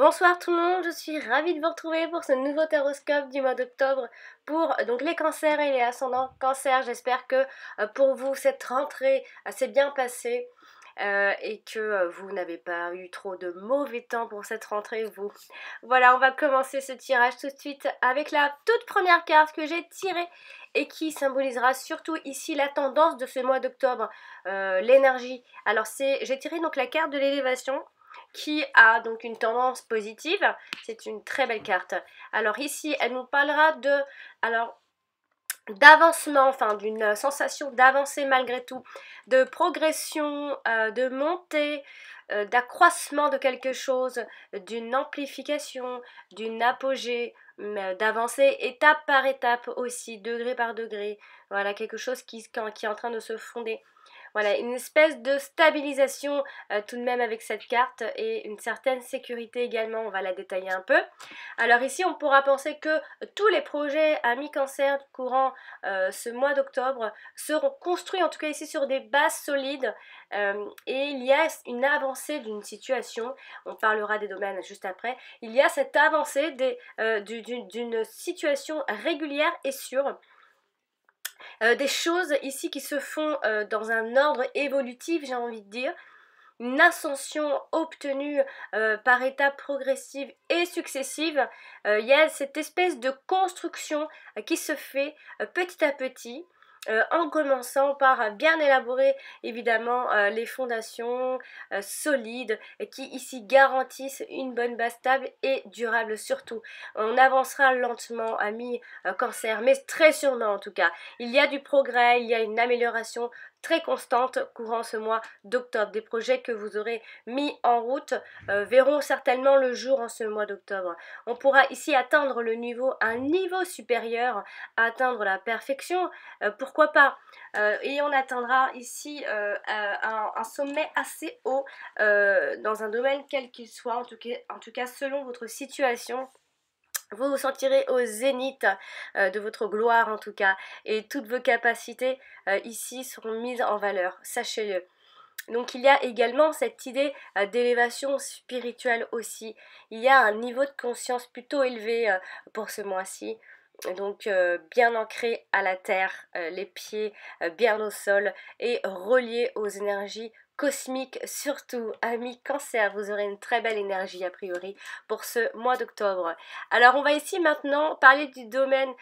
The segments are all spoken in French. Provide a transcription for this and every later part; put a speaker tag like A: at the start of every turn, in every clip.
A: Bonsoir tout le monde, je suis ravie de vous retrouver pour ce nouveau taroscope du mois d'octobre pour donc les cancers et les ascendants cancers. J'espère que pour vous cette rentrée s'est bien passée et que vous n'avez pas eu trop de mauvais temps pour cette rentrée vous. Voilà, on va commencer ce tirage tout de suite avec la toute première carte que j'ai tirée et qui symbolisera surtout ici la tendance de ce mois d'octobre, l'énergie. Alors j'ai tiré donc la carte de l'élévation qui a donc une tendance positive. C'est une très belle carte. Alors ici, elle nous parlera d'avancement, enfin d'une sensation d'avancer malgré tout, de progression, de montée, d'accroissement de quelque chose, d'une amplification, d'une apogée, d'avancer étape par étape aussi, degré par degré. Voilà, quelque chose qui est en train de se fonder. Voilà, une espèce de stabilisation tout de même avec cette carte et une certaine sécurité également, on va la détailler un peu. Alors ici, on pourra penser que tous les projets à mi-cancer courant ce mois d'octobre seront construits, en tout cas ici, sur des bases solides et il y a une avancée d'une situation, on parlera des domaines juste après, il y a cette avancée d'une situation régulière et sûre. Des choses ici qui se font dans un ordre évolutif, j'ai envie de dire. Une ascension obtenue par étapes progressives et successives. Il y a cette espèce de construction qui se fait petit à petit. En commençant par bien élaborer évidemment les fondations solides qui ici garantissent une bonne base stable et durable surtout. On avancera lentement à mi-cancer, mais très sûrement en tout cas. Il y a du progrès, il y a une amélioration très constante courant ce mois d'octobre. Des projets que vous aurez mis en route verront certainement le jour en ce mois d'octobre. On pourra ici atteindre un niveau supérieur, atteindre la perfection, pourquoi pas. Et on atteindra ici un sommet assez haut dans un domaine quel qu'il soit, en tout cas selon votre situation. Vous vous sentirez au zénith de votre gloire en tout cas, et toutes vos capacités ici seront mises en valeur, sachez-le. Donc il y a également cette idée d'élévation spirituelle aussi. Il y a un niveau de conscience plutôt élevé pour ce mois-ci. Donc bien ancré à la terre, les pieds bien au sol et relié aux énergies cosmiques, surtout amis cancer, vous aurez une très belle énergie a priori pour ce mois d'octobre. Alors on va ici maintenant parler du domaine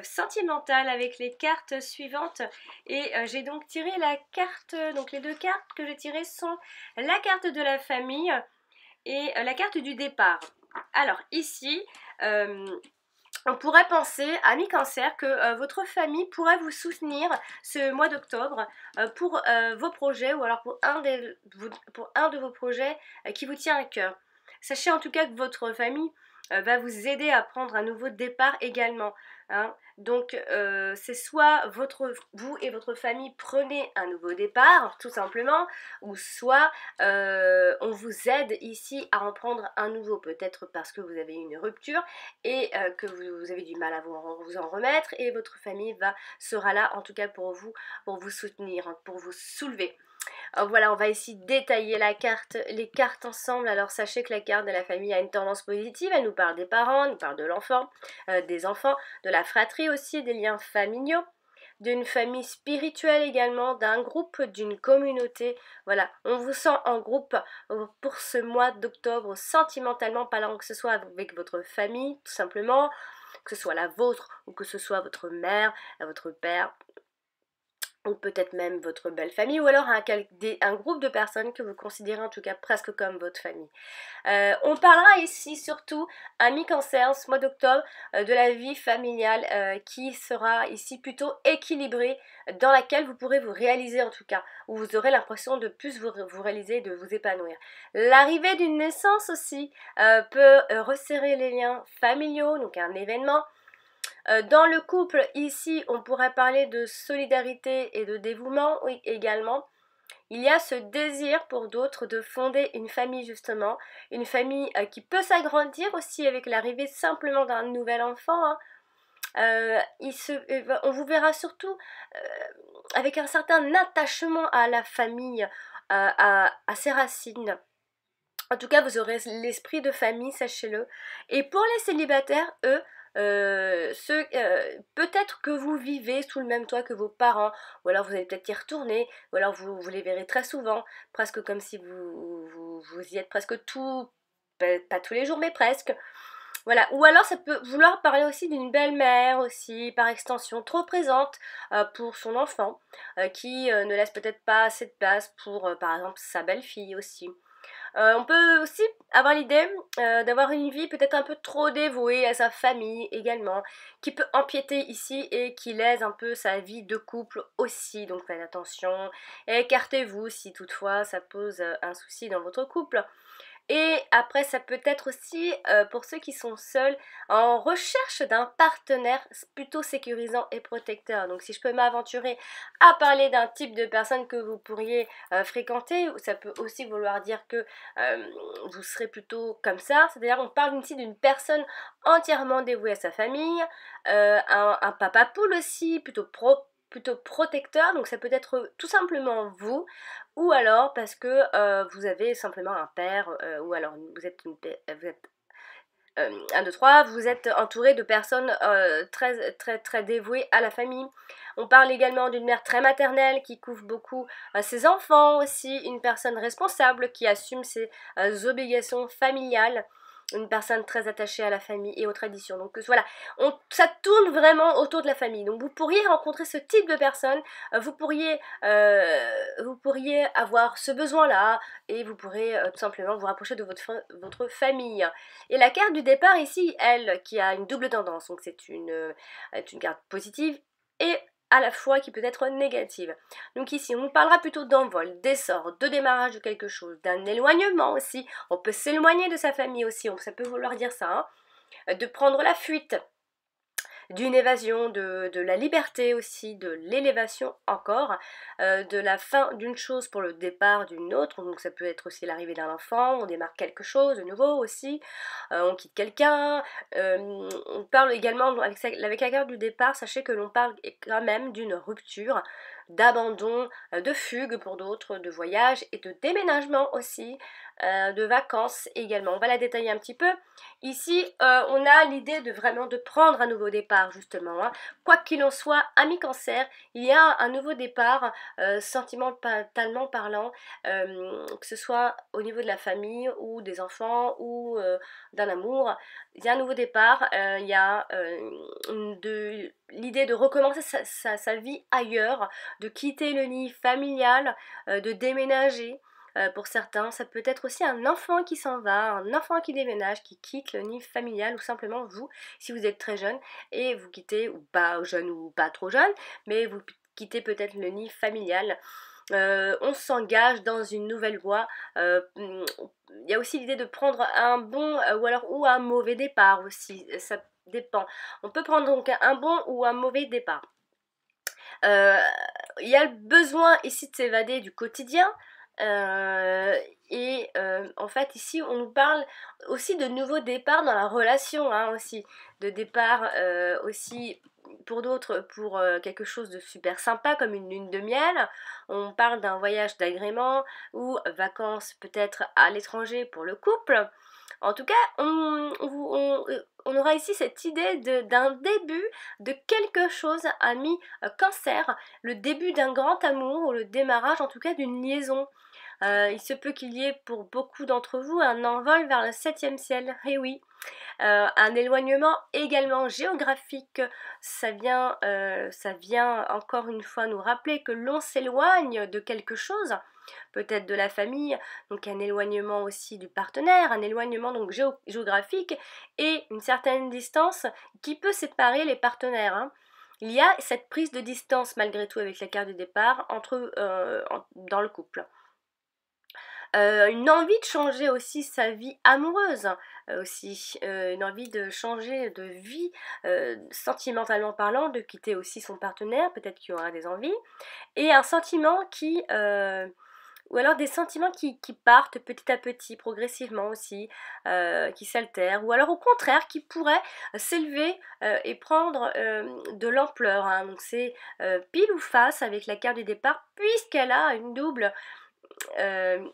A: sentimental avec les cartes suivantes et j'ai donc tiré la carte, donc les deux cartes que j'ai tirées sont la carte de la famille et la carte du départ. Alors ici on pourrait penser, amis cancer, que votre famille pourrait vous soutenir ce mois d'octobre pour vos projets ou alors pour un de vos projets qui vous tient à cœur. Sachez en tout cas que votre famille va vous aider à prendre un nouveau départ également. Hein. Donc c'est soit vous et votre famille prenez un nouveau départ, tout simplement, ou soit on vous aide ici à en prendre un nouveau, peut-être parce que vous avez eu une rupture et que vous avez du mal à vous en remettre et votre famille sera là en tout cas pour vous soutenir, hein, pour vous soulever. Alors voilà, on va ici détailler les cartes ensemble. Alors sachez que la carte de la famille a une tendance positive, elle nous parle des parents, elle nous parle de l'enfant, des enfants, de la fratrie aussi, des liens familiaux, d'une famille spirituelle également, d'un groupe, d'une communauté. Voilà, on vous sent en groupe pour ce mois d'octobre, sentimentalement parlant, que ce soit avec votre famille tout simplement, que ce soit la vôtre ou que ce soit votre mère, votre père, ou peut-être même votre belle famille, ou alors un groupe de personnes que vous considérez en tout cas presque comme votre famille. On parlera ici surtout, à mi-cancer, ce mois d'octobre, de la vie familiale qui sera ici plutôt équilibrée, dans laquelle vous pourrez vous réaliser en tout cas, où vous aurez l'impression de plus vous réaliser, de vous épanouir. L'arrivée d'une naissance aussi peut resserrer les liens familiaux, donc un événement. Dans le couple, ici, on pourrait parler de solidarité et de dévouement, oui, également. Il y a ce désir pour d'autres de fonder une famille justement, une famille qui peut s'agrandir aussi avec l'arrivée simplement d'un nouvel enfant. Hein. On vous verra surtout avec un certain attachement à la famille, à ses racines. En tout cas, vous aurez l'esprit de famille, sachez-le. Et pour les célibataires, eux, peut-être que vous vivez sous le même toit que vos parents, ou alors vous allez peut-être y retourner, ou alors vous les verrez très souvent, presque comme si vous y êtes presque tout, pas tous les jours, mais presque. Voilà. Ou alors ça peut vouloir parler aussi d'une belle-mère aussi, par extension, trop présente pour son enfant, qui ne laisse peut-être pas assez de place pour, par exemple, sa belle-fille aussi. On peut aussi avoir l'idée d'avoir une vie peut-être un peu trop dévouée à sa famille également, qui peut empiéter ici et qui lèse un peu sa vie de couple aussi. Donc faites attention, écartez-vous si toutefois ça pose un souci dans votre couple. Et après, ça peut être aussi pour ceux qui sont seuls en recherche d'un partenaire plutôt sécurisant et protecteur. Donc si je peux m'aventurer à parler d'un type de personne que vous pourriez fréquenter, ça peut aussi vouloir dire que vous serez plutôt comme ça. C'est-à-dire on parle ici d'une personne entièrement dévouée à sa famille, un papa poule aussi, plutôt protecteur, donc ça peut être tout simplement vous, ou alors parce que vous avez simplement un père, ou alors vous êtes, vous êtes 1, 2, 3, vous êtes entouré de personnes très, très, très dévouées à la famille. On parle également d'une mère très maternelle qui couvre beaucoup ses enfants aussi, une personne responsable qui assume ses obligations familiales, une personne très attachée à la famille et aux traditions. Donc voilà, ça tourne vraiment autour de la famille. Donc vous pourriez rencontrer ce type de personne, vous pourriez avoir ce besoin-là et vous pourrez tout simplement vous rapprocher de votre famille. Et la carte du départ ici, elle, qui a une double tendance, donc c'est une carte positive et à la fois qui peut être négative. Donc ici, on nous parlera plutôt d'envol, d'essor, de démarrage de quelque chose, d'un éloignement aussi. On peut s'éloigner de sa famille aussi, ça peut vouloir dire ça, hein. De prendre la fuite, d'une évasion, de la liberté aussi, de l'élévation encore, de la fin d'une chose pour le départ d'une autre, donc ça peut être aussi l'arrivée d'un enfant, on démarre quelque chose de nouveau aussi, on quitte quelqu'un, on parle également avec la carte du départ, sachez que l'on parle quand même d'une rupture, d'abandon, de fugue pour d'autres, de voyage et de déménagement aussi, de vacances également. On va la détailler un petit peu. Ici, on a l'idée de vraiment de prendre un nouveau départ justement, hein. Quoi qu'il en soit, ami cancer, il y a un nouveau départ sentimentalement parlant, que ce soit au niveau de la famille ou des enfants ou d'un amour. Il y a un nouveau départ, il y a l'idée de recommencer sa vie ailleurs, de quitter le nid familial, de déménager. Pour certains, ça peut être aussi un enfant qui s'en va, un enfant qui déménage, qui quitte le nid familial, ou simplement vous, si vous êtes très jeune, et vous quittez, ou pas jeune ou pas trop jeune, mais vous quittez peut-être le nid familial. On s'engage dans une nouvelle voie. Il y a aussi l'idée de prendre un bon ou un mauvais départ aussi, ça dépend. On peut prendre donc un bon ou un mauvais départ. Il y a le besoin ici de s'évader du quotidien. En fait ici on nous parle aussi de nouveaux départs dans la relation, hein, aussi de départ aussi pour d'autres pour quelque chose de super sympa comme une lune de miel. On parle d'un voyage d'agrément ou vacances peut-être à l'étranger pour le couple. En tout cas, on aura ici cette idée d'un début de quelque chose, ami cancer, le début d'un grand amour ou le démarrage en tout cas d'une liaison. Il se peut qu'il y ait pour beaucoup d'entre vous un envol vers le 7e ciel, et oui. Un éloignement également géographique, ça vient encore une fois nous rappeler que l'on s'éloigne de quelque chose, peut-être de la famille, donc un éloignement aussi du partenaire, un éloignement donc géographique et une certaine distance qui peut séparer les partenaires, hein. Il y a cette prise de distance malgré tout avec la carte du départ dans le couple. Une envie de changer aussi sa vie amoureuse, aussi, une envie de changer de vie, sentimentalement parlant, de quitter aussi son partenaire, peut-être qu'il y aura des envies, et un sentiment ou alors des sentiments qui partent petit à petit, progressivement aussi, qui s'altèrent, ou alors au contraire qui pourraient s'élever et prendre de l'ampleur, hein. Donc c'est pile ou face avec la carte du départ, puisqu'elle a une double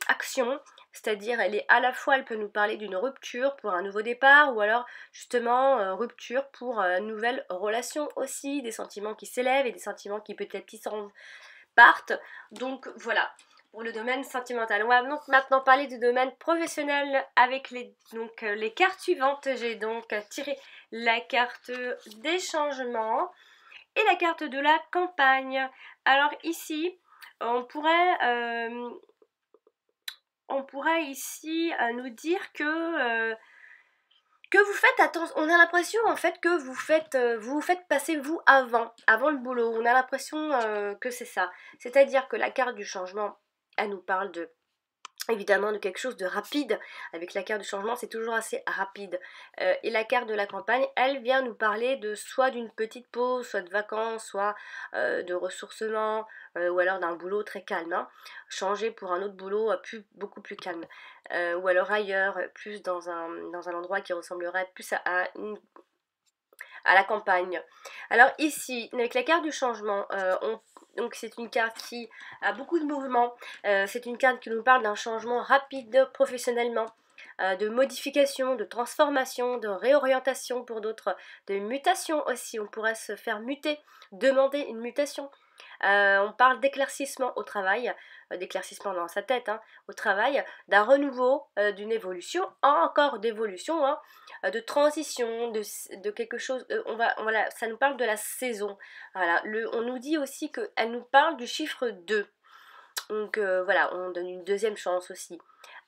A: action, c'est-à-dire elle peut nous parler d'une rupture pour un nouveau départ, ou alors justement rupture pour une nouvelle relation aussi, des sentiments qui s'élèvent et des sentiments qui peut-être s'en partent. Donc voilà, pour le domaine sentimental. On va donc maintenant parler du domaine professionnel avec les cartes suivantes. J'ai donc tiré la carte des changements et la carte de la campagne. Alors ici, on pourrait ici nous dire que vous faites attention. On a l'impression en fait que vous faites passer vous avant le boulot. On a l'impression que c'est ça. C'est-à-dire que la carte du changement, elle nous parle évidemment de quelque chose de rapide. Avec la carte du changement, c'est toujours assez rapide. Et la carte de la campagne, elle vient nous parler de soit d'une petite pause, soit de vacances, soit de ressourcement, ou alors d'un boulot très calme, hein. Changer pour un autre boulot beaucoup plus calme. Ou alors ailleurs, plus dans un endroit qui ressemblerait plus à la campagne. Alors ici, avec la carte du changement, donc c'est une carte qui a beaucoup de mouvements. C'est une carte qui nous parle d'un changement rapide professionnellement, de modification, de transformation, de réorientation pour d'autres, de mutation aussi. On pourrait se faire muter, demander une mutation. On parle d'éclaircissement au travail, d'éclaircissement dans sa tête, hein, au travail, d'un renouveau, d'une évolution, encore d'évolution, hein, de transition, de quelque chose. Voilà, ça nous parle de la saison. Voilà, on nous dit aussi qu'elle nous parle du chiffre 2. Donc voilà, on donne une deuxième chance aussi.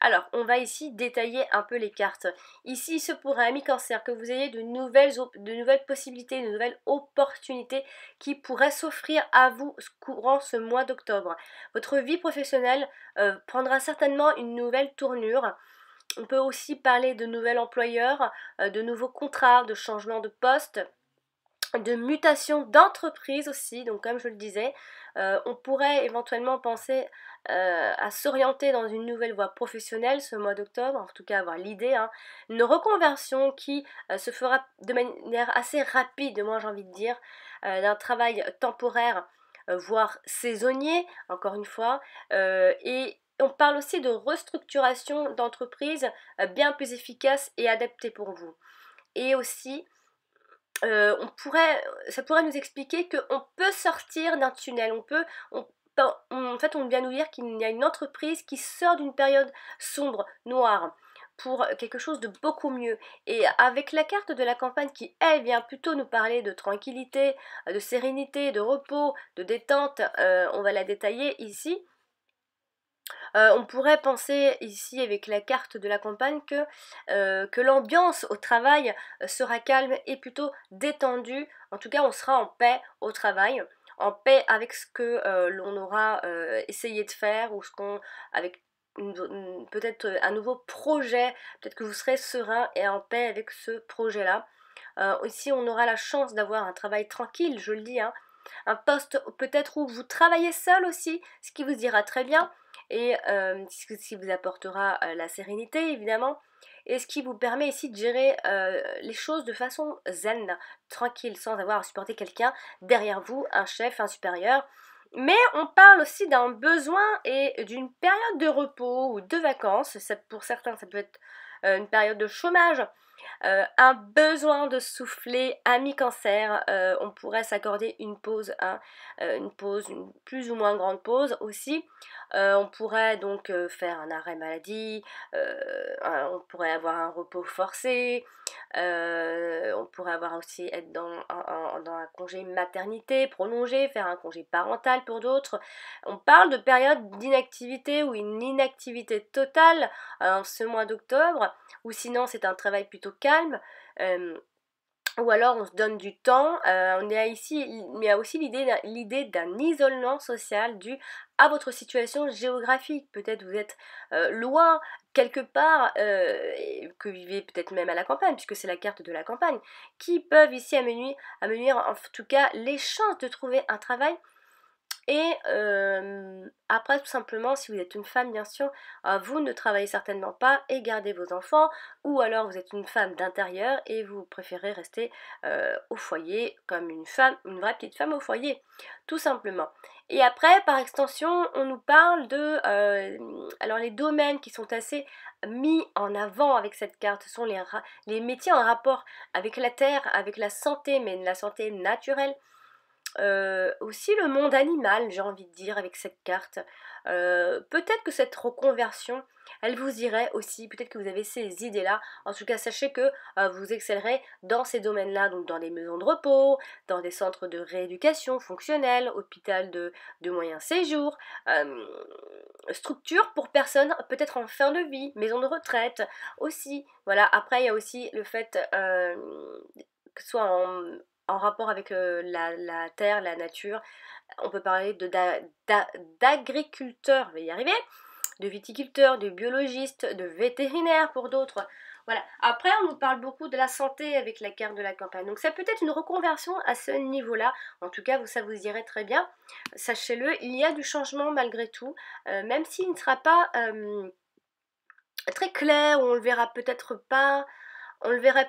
A: Alors, on va ici détailler un peu les cartes. Ici, il se pourrait, ami Cancer, que vous ayez de nouvelles possibilités, de nouvelles opportunités qui pourraient s'offrir à vous courant ce mois d'octobre. Votre vie professionnelle prendra certainement une nouvelle tournure. On peut aussi parler de nouvel employeur, de nouveaux contrats, de changement de poste, de mutation d'entreprise aussi. Donc comme je le disais, on pourrait éventuellement penser à s'orienter dans une nouvelle voie professionnelle ce mois d'octobre, en tout cas avoir l'idée, hein. Une reconversion qui se fera de manière assez rapide, moi j'ai envie de dire, d'un travail temporaire, voire saisonnier, encore une fois, et on parle aussi de restructuration d'entreprise bien plus efficace et adaptée pour vous. Et aussi, ça pourrait nous expliquer qu'on peut sortir d'un tunnel, en fait, on vient nous dire qu'il y a une entreprise qui sort d'une période sombre, noire, pour quelque chose de beaucoup mieux. Et avec la carte de la campagne qui, elle, vient plutôt nous parler de tranquillité, de sérénité, de repos, de détente, on va la détailler ici. On pourrait penser ici avec la carte de la campagne que l'ambiance au travail sera calme et plutôt détendue. En tout cas, on sera en paix au travail, en paix avec ce que l'on aura essayé de faire, ou avec peut-être un nouveau projet. Peut-être que vous serez serein et en paix avec ce projet-là. Ici, on aura la chance d'avoir un travail tranquille, je le dis, hein. Un poste peut-être où vous travaillez seul aussi, ce qui vous ira très bien, et ce qui vous apportera la sérénité évidemment, et ce qui vous permet ici de gérer les choses de façon zen, tranquille, sans avoir à supporter quelqu'un derrière vous, un chef, un supérieur. Mais on parle aussi d'un besoin et d'une période de repos ou de vacances. Pour certains, ça peut être une période de chômage, un besoin de souffler, ami Cancer. On pourrait s'accorder une pause, hein, une plus ou moins grande pause aussi. On pourrait donc faire un arrêt maladie, on pourrait avoir un repos forcé, on pourrait avoir aussi être dans un congé maternité prolongé, faire un congé parental pour d'autres. On parle de période d'inactivité ou une inactivité totale en ce mois d'octobre, ou sinon c'est un travail plutôt calme. Ou alors on se donne du temps. On est ici, il y a aussi l'idée d'un isolement social dû à votre situation géographique. Peut-être vous êtes loin, quelque part, et que vous vivez peut-être même à la campagne, puisque c'est la carte de la campagne, qui peuvent ici amener en tout cas les chances de trouver un travail Et après, tout simplement, si vous êtes une femme, bien sûr, vous ne travaillez certainement pas et gardez vos enfants, ou alors vous êtes une femme d'intérieur et vous préférez rester au foyer comme une femme, une vraie petite femme au foyer, tout simplement. Et après, par extension, on nous parle de... alors les domaines qui sont assez mis en avant avec cette carte, ce sont les métiers en rapport avec la terre, avec la santé, mais la santé naturelle. Aussi le monde animal, j'ai envie de dire, avec cette carte. Peut-être que cette reconversion, elle vous irait aussi, peut-être que vous avez ces idées-là. En tout cas, sachez que vous excellerez dans ces domaines-là, donc dans des maisons de repos, dans des centres de rééducation fonctionnelle, hôpital de moyen séjour, structure pour personnes peut-être en fin de vie, maison de retraite aussi. Voilà, après il y a aussi le fait que ce soit en rapport avec la terre, la nature. On peut parler d'agriculteurs, je vais y arriver, de viticulteurs, de biologistes, de vétérinaires pour d'autres. Voilà. Après, on nous parle beaucoup de la santé avec la carte de la campagne. Donc ça peut être une reconversion à ce niveau-là. En tout cas, ça vous irait très bien. Sachez-le, il y a du changement malgré tout, même s'il ne sera pas très clair, on le verra peut-être pas, on le verra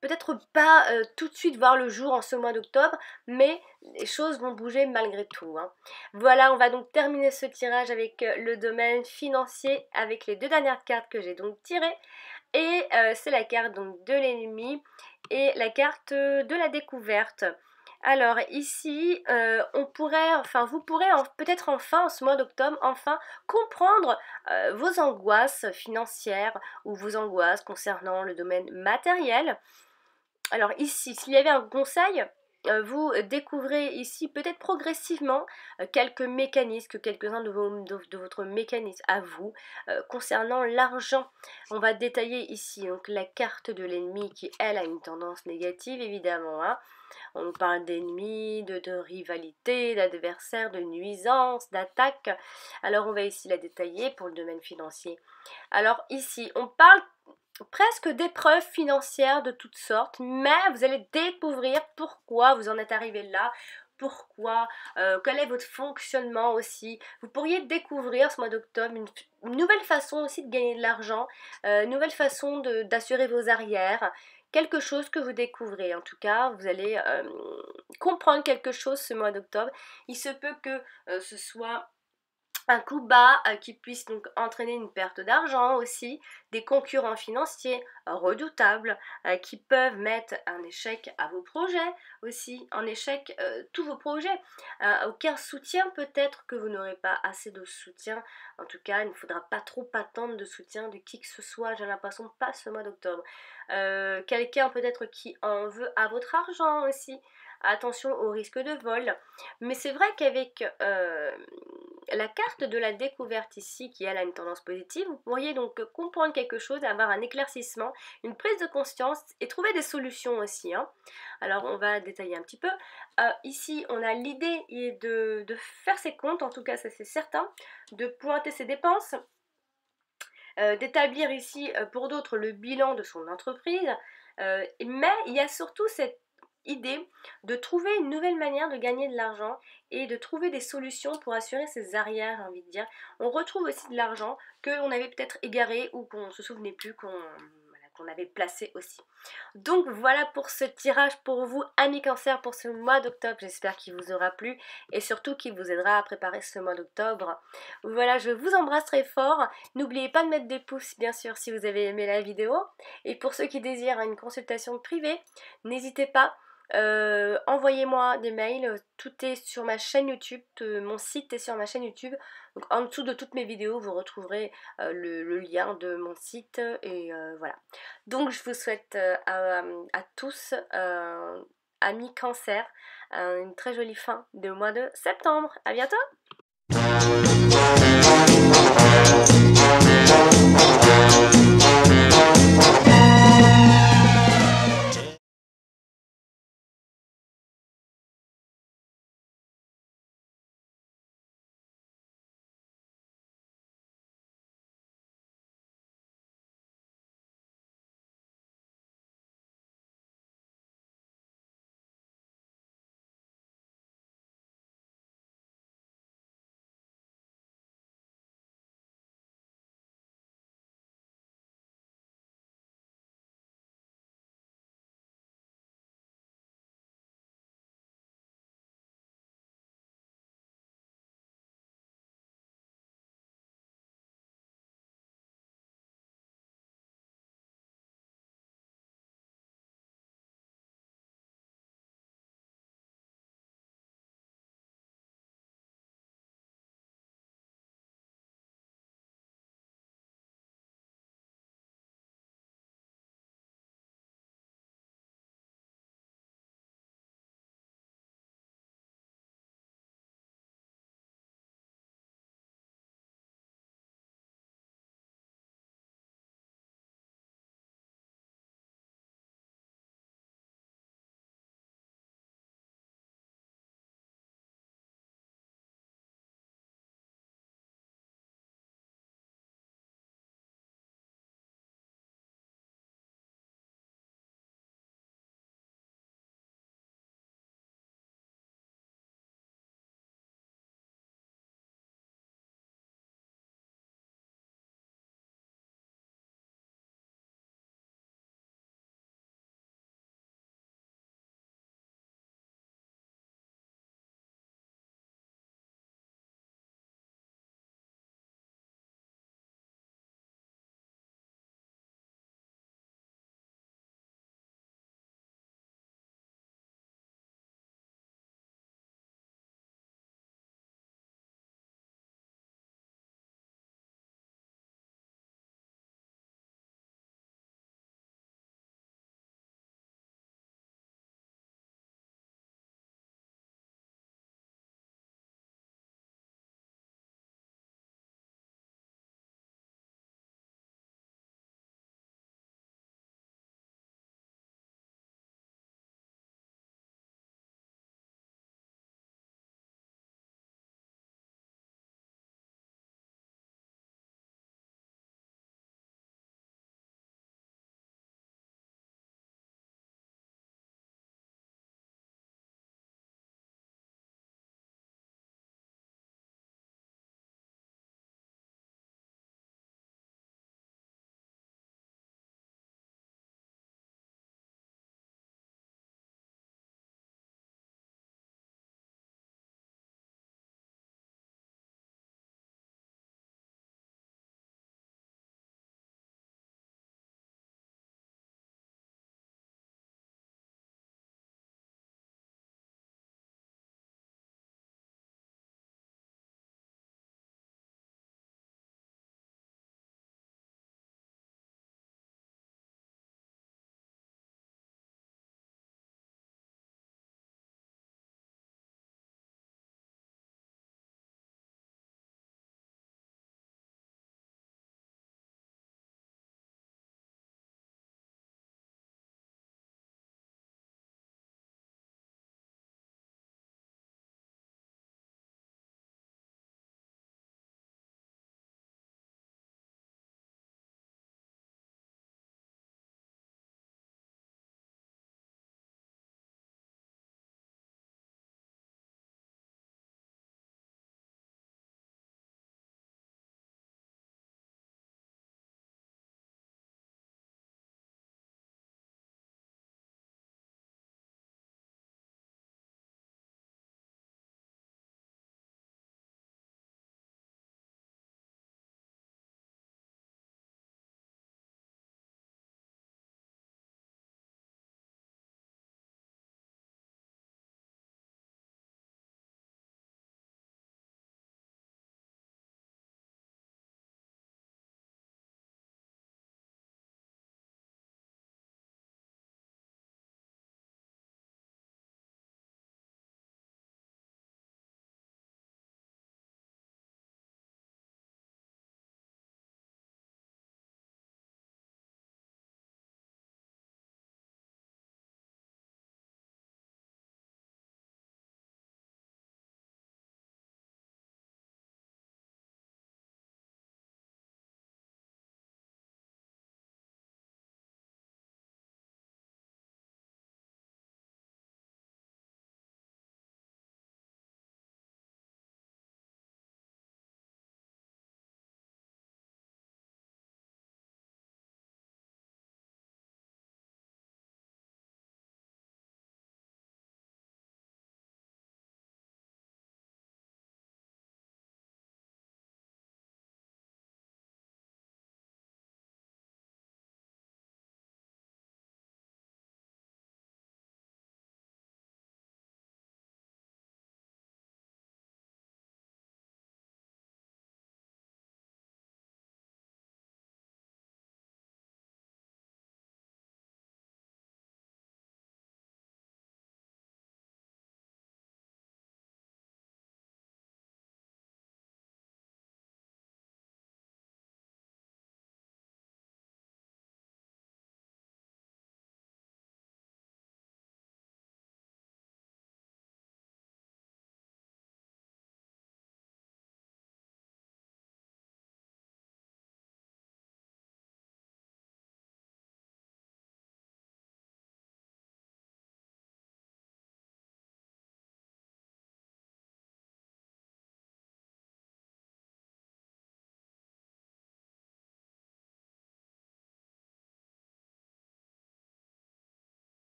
A: peut-être pas tout de suite voir le jour en ce mois d'octobre, mais les choses vont bouger malgré tout, hein. Voilà, on va donc terminer ce tirage avec le domaine financier, avec les deux dernières cartes que j'ai donc tirées. Et c'est la carte donc de l'ennemi et la carte de la découverte. Alors ici, vous pourrez peut-être enfin, en ce mois d'octobre, enfin comprendre vos angoisses financières ou vos angoisses concernant le domaine matériel. Alors ici, s'il y avait un conseil, vous découvrez ici peut-être progressivement quelques mécanismes, quelques-uns de votre mécanisme à vous concernant l'argent. On va détailler ici donc la carte de l'ennemi qui elle a une tendance négative évidemment, hein. On nous parle d'ennemis, de rivalité, d'adversaires, de nuisances, d'attaques. Alors on va ici la détailler pour le domaine financier. Alors ici, on parle presque d'épreuves financières de toutes sortes, mais vous allez découvrir pourquoi vous en êtes arrivé là, pourquoi, quel est votre fonctionnement aussi. Vous pourriez découvrir ce mois d'octobre une nouvelle façon aussi de gagner de l'argent, une nouvelle façon d'assurer vos arrières, quelque chose que vous découvrez. En tout cas, vous allez comprendre quelque chose ce mois d'octobre. Il se peut que ce soit un coup bas qui puisse donc entraîner une perte d'argent aussi, des concurrents financiers redoutables qui peuvent mettre un échec à vos projets aussi, en échec tous vos projets, aucun soutien peut-être que vous n'aurez pas assez de soutien, en tout cas il ne faudra pas trop attendre de soutien de qui que ce soit, j'ai l'impression pas ce mois d'octobre, quelqu'un peut-être qui en veut à votre argent aussi. Attention au risque de vol. Mais c'est vrai qu'avec la carte de la découverte ici, qui elle a une tendance positive, vous pourriez donc comprendre quelque chose, avoir un éclaircissement, une prise de conscience et trouver des solutions aussi, hein. Alors on va détailler un petit peu. Ici on a l'idée de faire ses comptes, en tout cas ça c'est certain, de pointer ses dépenses, d'établir ici pour d'autres le bilan de son entreprise, mais il y a surtout cette idée de trouver une nouvelle manière de gagner de l'argent et de trouver des solutions pour assurer ses arrières, j'ai envie de dire. On retrouve aussi de l'argent que l'on avait peut-être égaré ou qu'on ne se souvenait plus, qu'on avait placé aussi. Donc voilà pour ce tirage pour vous, amis cancer, pour ce mois d'octobre. J'espère qu'il vous aura plu et surtout qu'il vous aidera à préparer ce mois d'octobre. Voilà, je vous embrasse très fort. N'oubliez pas de mettre des pouces, bien sûr, si vous avez aimé la vidéo. Et pour ceux qui désirent une consultation privée, n'hésitez pas. Envoyez-moi des mails, tout est sur ma chaîne YouTube, mon site est sur ma chaîne YouTube, donc en dessous de toutes mes vidéos vous retrouverez le lien de mon site et voilà. Donc je vous souhaite à tous, amis cancer, une très jolie fin de mois de septembre. À bientôt.